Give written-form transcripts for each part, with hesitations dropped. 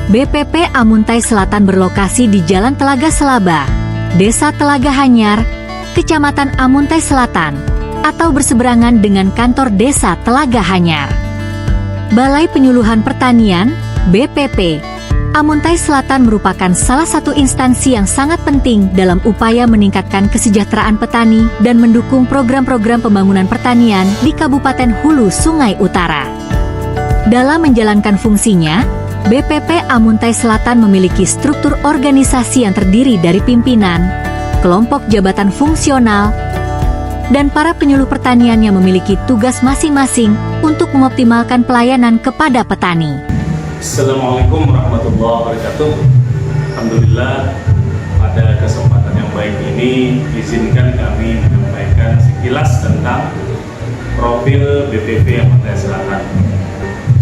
BPP Amuntai Selatan berlokasi di Jalan Telaga Selaba, Desa Telaga Hanyar, Kecamatan Amuntai Selatan, atau berseberangan dengan kantor Desa Telaga Hanyar. Balai Penyuluhan Pertanian, BPP, Amuntai Selatan merupakan salah satu instansi yang sangat penting dalam upaya meningkatkan kesejahteraan petani dan mendukung program-program pembangunan pertanian di Kabupaten Hulu Sungai Utara. Dalam menjalankan fungsinya, BPP Amuntai Selatan memiliki struktur organisasi yang terdiri dari pimpinan, kelompok jabatan fungsional, dan para penyuluh pertanian yang memiliki tugas masing-masing untuk mengoptimalkan pelayanan kepada petani. Assalamualaikum warahmatullahi wabarakatuh. Alhamdulillah, pada kesempatan yang baik ini izinkan kami menyampaikan sekilas tentang profil BPP Amuntai Selatan.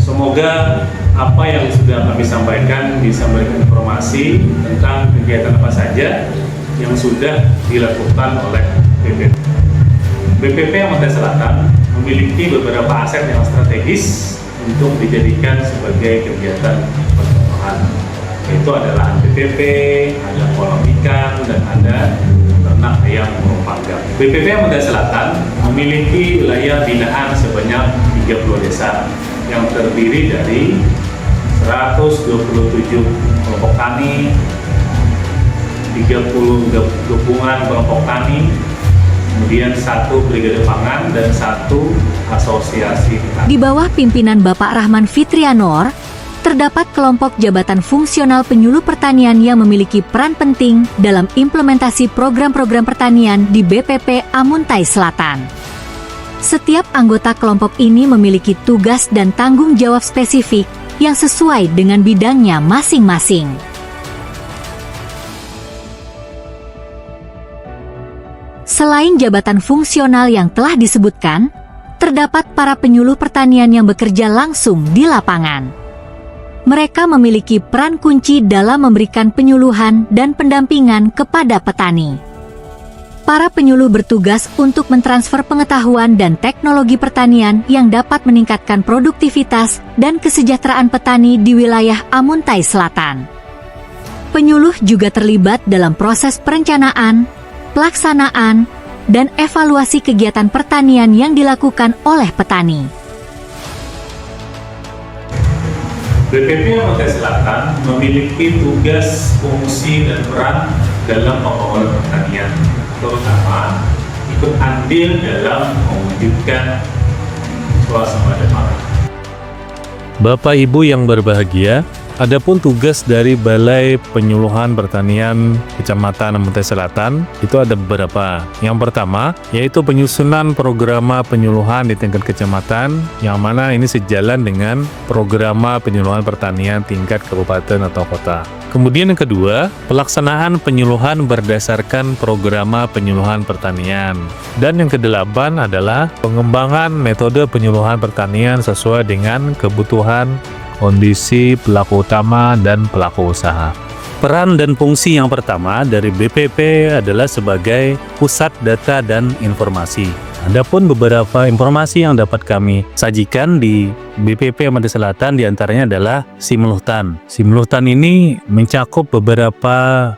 Semoga apa yang sudah kami sampaikan bisa memberikan informasi tentang kegiatan apa saja yang sudah dilakukan oleh BPP. BPP Amuntai Selatan memiliki beberapa aset yang strategis untuk dijadikan sebagai kegiatan percontohan, yaitu ada lahan BPP, ada kolam ikan, dan ada ternak ayam burung panggang. BPP Amuntai Selatan memiliki wilayah binaan sebanyak 30 desa yang terdiri dari 127 kelompok tani, 30 gabungan kelompok tani, kemudian 1 brigade pangan, dan 1 asosiasi petani. Di bawah pimpinan Bapak Rahman Fitrianor, terdapat kelompok jabatan fungsional penyuluh pertanian yang memiliki peran penting dalam implementasi program-program pertanian di BPP Amuntai Selatan. Setiap anggota kelompok ini memiliki tugas dan tanggung jawab spesifik yang sesuai dengan bidangnya masing-masing. Selain jabatan fungsional yang telah disebutkan, terdapat para penyuluh pertanian yang bekerja langsung di lapangan. Mereka memiliki peran kunci dalam memberikan penyuluhan dan pendampingan kepada petani. Para penyuluh bertugas untuk mentransfer pengetahuan dan teknologi pertanian yang dapat meningkatkan produktivitas dan kesejahteraan petani di wilayah Amuntai Selatan. Penyuluh juga terlibat dalam proses perencanaan, pelaksanaan, dan evaluasi kegiatan pertanian yang dilakukan oleh petani. BPP Amuntai Selatan memiliki tugas, fungsi, dan peran dalam pembangunan pertanian, terutama ikut andil dalam mewujudkan swasembada pangan. Bapak Ibu yang berbahagia, adapun tugas dari Balai Penyuluhan Pertanian Kecamatan Amuntai Selatan itu ada beberapa. Yang pertama, yaitu penyusunan program penyuluhan di tingkat kecamatan, yang mana ini sejalan dengan program penyuluhan pertanian tingkat kabupaten atau kota. Kemudian yang kedua, pelaksanaan penyuluhan berdasarkan program penyuluhan pertanian. Dan yang kedelapan adalah pengembangan metode penyuluhan pertanian sesuai dengan kebutuhan kondisi pelaku utama dan pelaku usaha. Peran dan fungsi yang pertama dari BPP adalah sebagai pusat data dan informasi. Adapun beberapa informasi yang dapat kami sajikan di BPP Amuntai Selatan diantaranya adalah Simultan. Simultan ini mencakup beberapa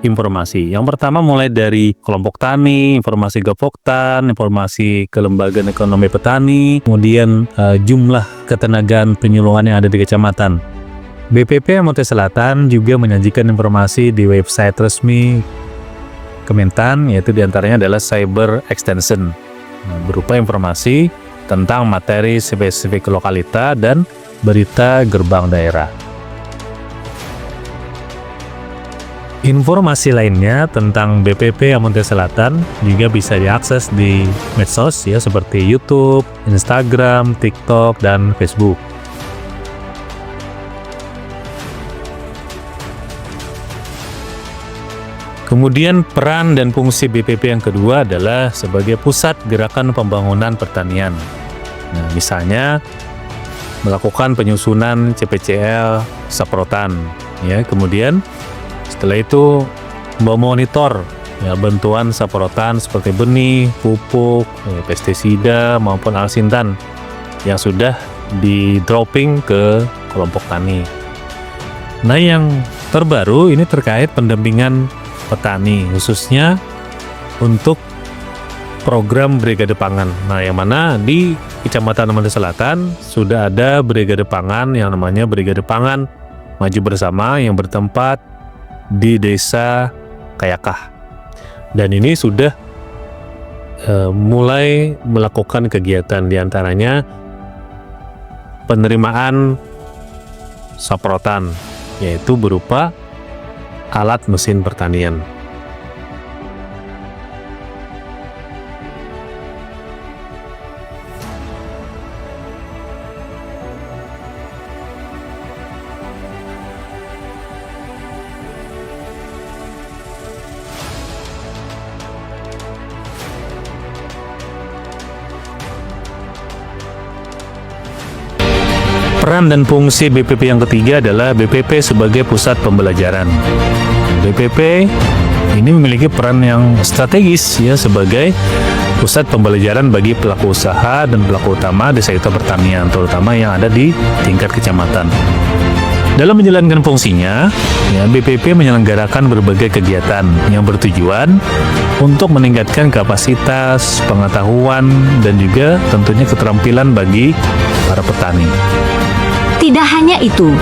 informasi. Yang pertama mulai dari kelompok tani, informasi Gapoktan, informasi kelembagaan ekonomi petani, kemudian jumlah ketenagaan penyuluhan yang ada di kecamatan. BPP Amuntai Selatan juga menyajikan informasi di website resmi Kementan, yaitu diantaranya adalah Cyber Extension, berupa informasi tentang materi spesifik lokalita dan berita gerbang daerah. Informasi lainnya tentang BPP Amuntai Selatan juga bisa diakses di medsos ya, seperti YouTube, Instagram, TikTok, dan Facebook. Kemudian peran dan fungsi BPP yang kedua adalah sebagai pusat gerakan pembangunan pertanian. Nah, misalnya melakukan penyusunan CPCL saprotan, ya. Kemudian setelah itu memonitor ya bantuan saprotan seperti benih, pupuk, pestisida maupun alsintan yang sudah di dropping ke kelompok tani. Nah, yang terbaru ini terkait pendampingan petani, khususnya untuk program Brigade Pangan. Nah, yang mana di Kecamatan Amuntai Selatan sudah ada Brigade Pangan yang namanya Brigade Pangan Maju Bersama yang bertempat di Desa Kayakah. Dan ini sudah mulai melakukan kegiatan, diantaranya penerimaan saprotan, yaitu berupa alat mesin pertanian. Peran dan fungsi BPP yang ketiga adalah BPP sebagai pusat pembelajaran. BPP ini memiliki peran yang strategis ya sebagai pusat pembelajaran bagi pelaku usaha dan pelaku utama di sektor pertanian, terutama yang ada di tingkat kecamatan. Dalam menjalankan fungsinya, ya, BPP menyelenggarakan berbagai kegiatan yang bertujuan untuk meningkatkan kapasitas, pengetahuan, dan juga tentunya keterampilan bagi para petani. Tidak hanya itu,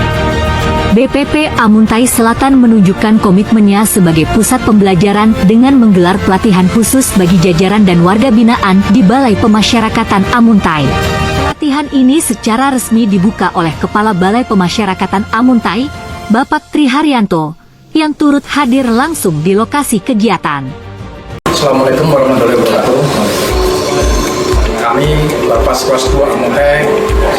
BPP Amuntai Selatan menunjukkan komitmennya sebagai pusat pembelajaran dengan menggelar pelatihan khusus bagi jajaran dan warga binaan di Balai Pemasyarakatan Amuntai. Pelatihan ini secara resmi dibuka oleh Kepala Balai Pemasyarakatan Amuntai, Bapak Tri Haryanto, yang turut hadir langsung di lokasi kegiatan. Assalamualaikum warahmatullahi wabarakatuh. Kami Lapas Kelas 2 Amuntai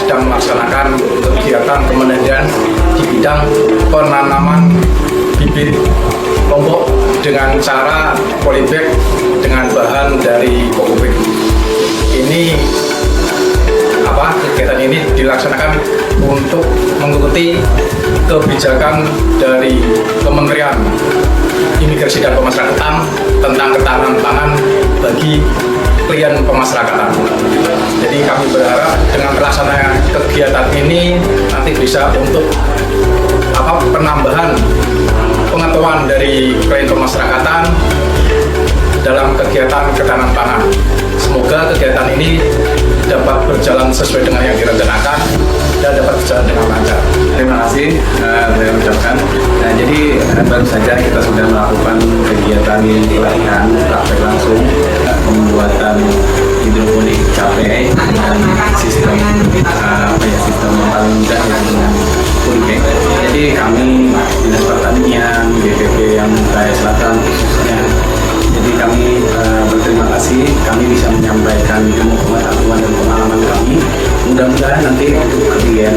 sedang melaksanakan kegiatan kemandirian di bidang penanaman bibit lombok dengan cara polybag dengan bahan dari kokopik. Kegiatan ini dilaksanakan untuk mengikuti kebijakan dari Kementerian Imigrasi dan Pemasyarakatan tentang ketahanan pangan bagi klien pemasyarakatan. Jadi kami berharap dengan pelaksanaan kegiatan ini nanti bisa untuk penambahan pengetahuan dari klien pemasyarakatan dalam kegiatan ketahanan pangan. Semoga kegiatan ini dapat berjalan sesuai dengan yang direncanakan dan dapat berjalan dengan lancar. Terima kasih saya ucapkan. Nah, jadi baru saja kita sudah melakukan kegiatan pelatihan praktek langsung pembuatan hidroponik capek dan sistem sistem yang paling mudah dengan polybag. Jadi kami Dinas Pertanian BPP Amuntai Selatan khususnya. Jadi kami berterima kasih, kami bisa menyampaikan ilmu pengetahuan dan pengalaman kami. Mudah-mudahan nanti untuk klien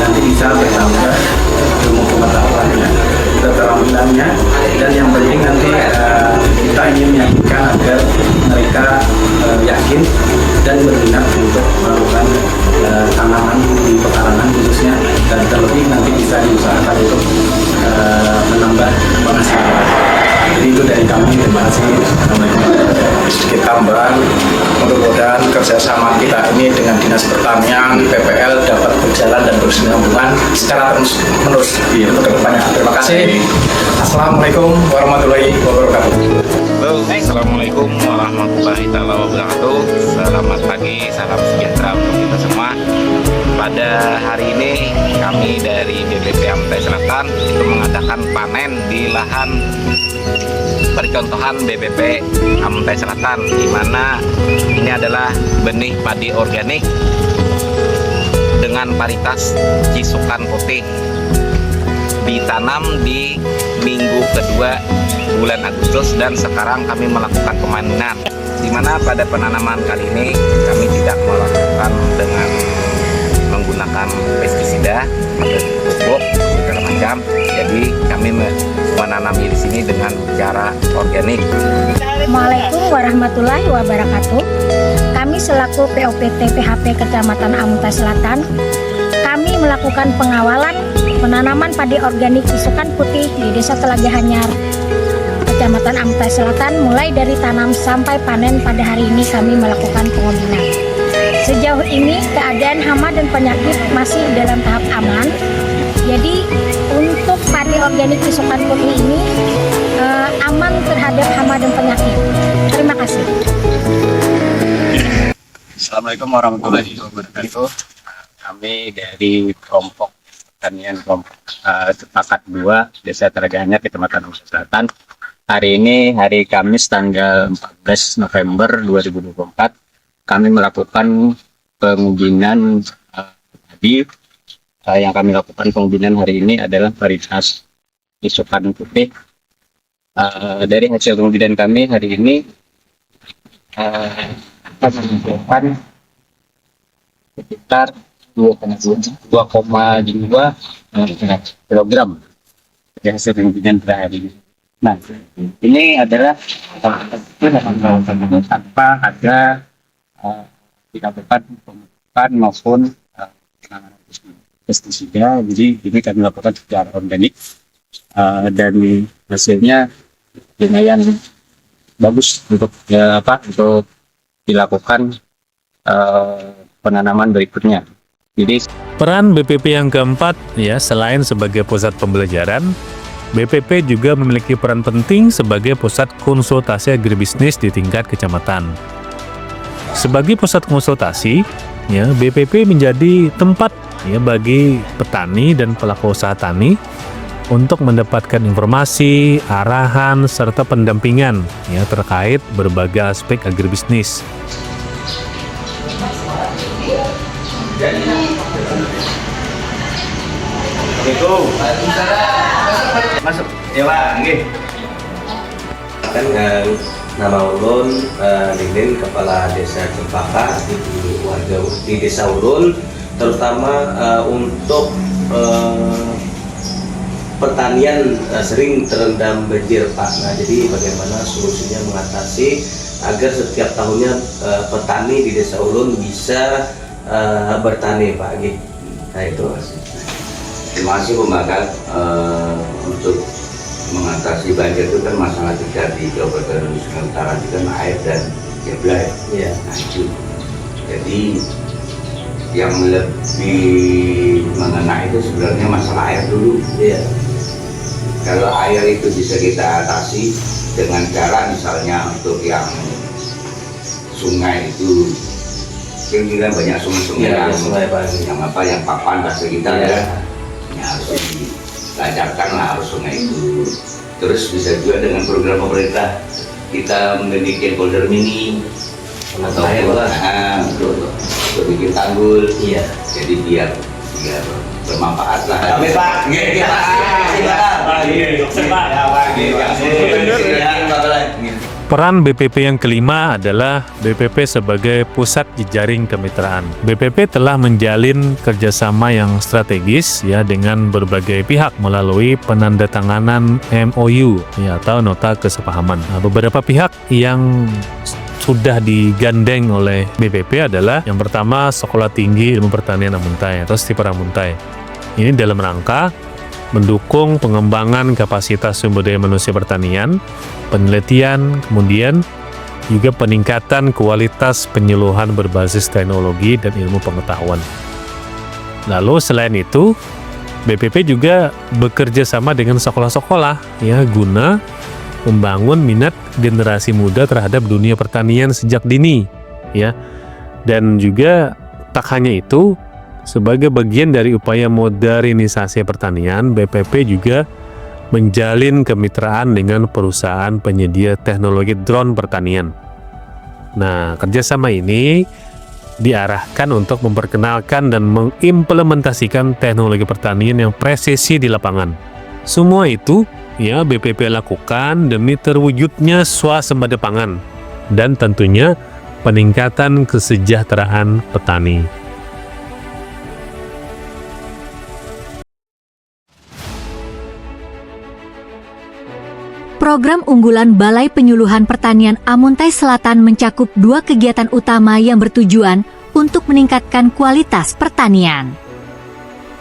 nanti bisa bertambah ilmu pengetahuannya, keterampilannya, dan yang penting nanti kita ingin menyampaikan agar mereka yakin dan berminat untuk melakukan tanaman di pekarangan khususnya, dan terlebih nanti bisa diusahakan untuk menambah penghasilan. Jadi itu dari kami, terima kasih. Sedikit tambahan, mudah-mudahan kerjasama kita ini dengan Dinas Pertanian, PPL dapat berjalan dan berkesinambungan secara terus-menerus untuk kedepannya. Terima kasih. Assalamualaikum warahmatullahi wabarakatuh. Halo, Assalamualaikum warahmatullahi wabarakatuh. Selamat pagi, salam sejahtera untuk kita semua. Pada hari ini kami dari BPP Amuntai Selatan itu mengadakan panen di lahan percontohan BPP Amuntai Selatan, di mana ini adalah benih padi organik dengan varietas cisukan putih, ditanam di minggu kedua bulan Agustus, dan sekarang kami melakukan pemanenan, di mana pada penanaman kali ini kami tidak melakukan dengan menggunakan pestisida atau pupuk segala macam. Jadi kami menanami di sini dengan cara organik. Assalamualaikum warahmatullahi wabarakatuh. Kami selaku POPT PHP Kecamatan Amuntai Selatan, kami melakukan pengawalan penanaman padi organik cisukan putih di Desa Telaga Hanyar, Kecamatan Amuntai Selatan. Mulai dari tanam sampai panen pada hari ini kami melakukan pengobinan. Sejauh ini keadaan hama dan penyakit masih dalam tahap aman. Jadi untuk padi organik Isukan Putih ini aman terhadap hama dan penyakit. Terima kasih. Assalamualaikum warahmatullahi wabarakatuh. Kami dari kelompok pertanian kelompok Sepakat 2 Desa Telaga Hanyar, Kecamatan Amuntai Selatan. Hari ini hari Kamis tanggal 14 November 2024. Kami melakukan pengujian padi. Yang kami lakukan pengujian hari ini adalah varietas Isukan Putih. Dari hasil pengujian kami hari ini akan menunjukkan sekitar 2,2 kilogram dari hasil pengujian pada hari ini. Nah, ini adalah tanpa ada dilakukan pemupukan maupun penanganan pestisida. Jadi ini kami lakukan secara organik dan hasilnya lumayan bagus untuk untuk dilakukan penanaman berikutnya. Jadi Peran BPP yang keempat, ya, selain sebagai pusat pembelajaran, BPP juga memiliki peran penting sebagai pusat konsultasi agribisnis di tingkat kecamatan. Sebagai pusat konsultasi, ya, BPP menjadi tempat, ya, bagi petani dan pelaku usaha tani untuk mendapatkan informasi, arahan, serta pendampingan, ya, terkait berbagai aspek agribisnis. masuk ya Pak, nggih. Kan nama ulun Lilin, Kepala Desa Cempaka di Desa Ulun, terutama untuk pertanian sering terendam banjir Pak. Nah, jadi bagaimana solusinya mengatasi agar setiap tahunnya petani di Desa Ulun bisa bertani Pak. Nah itu. Terima kasih Pembakar. Untuk mengatasi banjir itu kan masalah kita di Kabupaten Nusa Utara itu kan air dan jeblay. Ya. Nah, itu. Jadi yang lebih mengena itu sebenarnya masalah air dulu. Iya. Kalau air itu bisa kita atasi dengan cara misalnya untuk yang sungai itu, kira-kira banyak sungai-sungai yang papan bahasa kita ya. Harus dilancarkan lah harus sungai itu. Terus bisa juga dengan program pemerintah kita memiliki folder mini atau untuk bikin tanggul. Iya. Jadi biar bermanfaat lah. Kami Pak, Peran BPP yang kelima adalah BPP sebagai pusat jejaring kemitraan. BPP telah menjalin kerjasama yang strategis, ya, dengan berbagai pihak melalui penandatanganan MOU, ya, atau nota kesepahaman. Nah, beberapa pihak yang sudah digandeng oleh BPP adalah yang pertama Sekolah Tinggi Ilmu Pertanian Amuntai atau STIPER Amuntai. Ini dalam rangka mendukung pengembangan kapasitas sumber daya manusia pertanian, penelitian, kemudian juga peningkatan kualitas penyuluhan berbasis teknologi dan ilmu pengetahuan. Lalu selain itu, BPP juga bekerja sama dengan sekolah-sekolah, ya, guna membangun minat generasi muda terhadap dunia pertanian sejak dini, ya. Dan juga tak hanya itu, sebagai bagian dari upaya modernisasi pertanian, BPP juga menjalin kemitraan dengan perusahaan penyedia teknologi drone pertanian. Nah, kerjasama ini diarahkan untuk memperkenalkan dan mengimplementasikan teknologi pertanian yang presisi di lapangan. Semua itu, ya, BPP lakukan demi terwujudnya swasembada pangan dan tentunya peningkatan kesejahteraan petani. Program unggulan Balai Penyuluhan Pertanian Amuntai Selatan mencakup 2 kegiatan utama yang bertujuan untuk meningkatkan kualitas pertanian.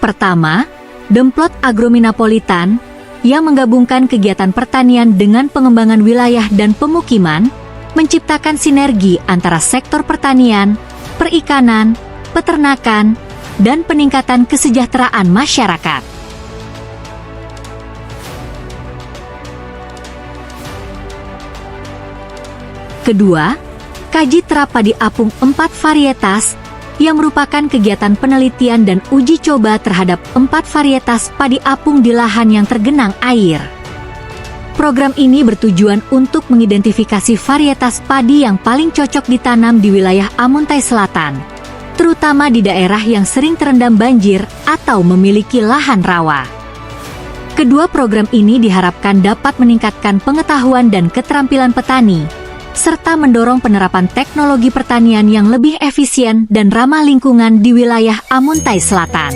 Pertama, Demplot Agrominapolitan yang menggabungkan kegiatan pertanian dengan pengembangan wilayah dan pemukiman, menciptakan sinergi antara sektor pertanian, perikanan, peternakan, dan peningkatan kesejahteraan masyarakat. Kedua, kaji terap padi apung 4 varietas yang merupakan kegiatan penelitian dan uji coba terhadap 4 varietas padi apung di lahan yang tergenang air. Program ini bertujuan untuk mengidentifikasi varietas padi yang paling cocok ditanam di wilayah Amuntai Selatan, terutama di daerah yang sering terendam banjir atau memiliki lahan rawa. Kedua program ini diharapkan dapat meningkatkan pengetahuan dan keterampilan petani, serta mendorong penerapan teknologi pertanian yang lebih efisien dan ramah lingkungan di wilayah Amuntai Selatan.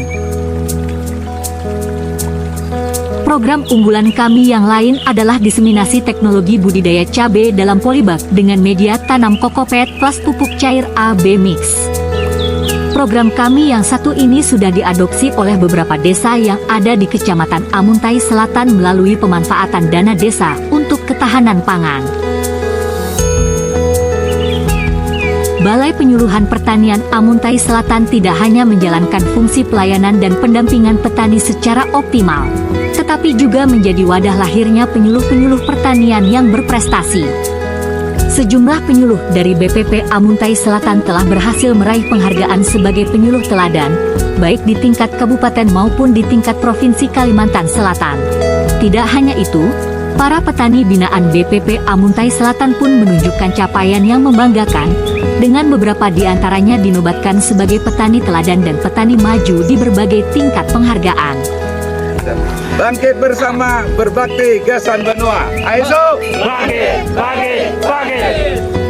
Program unggulan kami yang lain adalah diseminasi teknologi budidaya cabai dalam polybag dengan media tanam kokopet plus pupuk cair AB Mix. Program kami yang satu ini sudah diadopsi oleh beberapa desa yang ada di Kecamatan Amuntai Selatan melalui pemanfaatan dana desa untuk ketahanan pangan. Balai Penyuluhan Pertanian Amuntai Selatan tidak hanya menjalankan fungsi pelayanan dan pendampingan petani secara optimal, tetapi juga menjadi wadah lahirnya penyuluh-penyuluh pertanian yang berprestasi. Sejumlah penyuluh dari BPP Amuntai Selatan telah berhasil meraih penghargaan sebagai penyuluh teladan, baik di tingkat kabupaten maupun di tingkat provinsi Kalimantan Selatan. Tidak hanya itu, para petani binaan BPP Amuntai Selatan pun menunjukkan capaian yang membanggakan, dengan beberapa di antaranya dinobatkan sebagai petani teladan dan petani maju di berbagai tingkat penghargaan. Bangkit bersama, berbakti gasan benua. Ayo! Bangkit, bangkit, bangkit!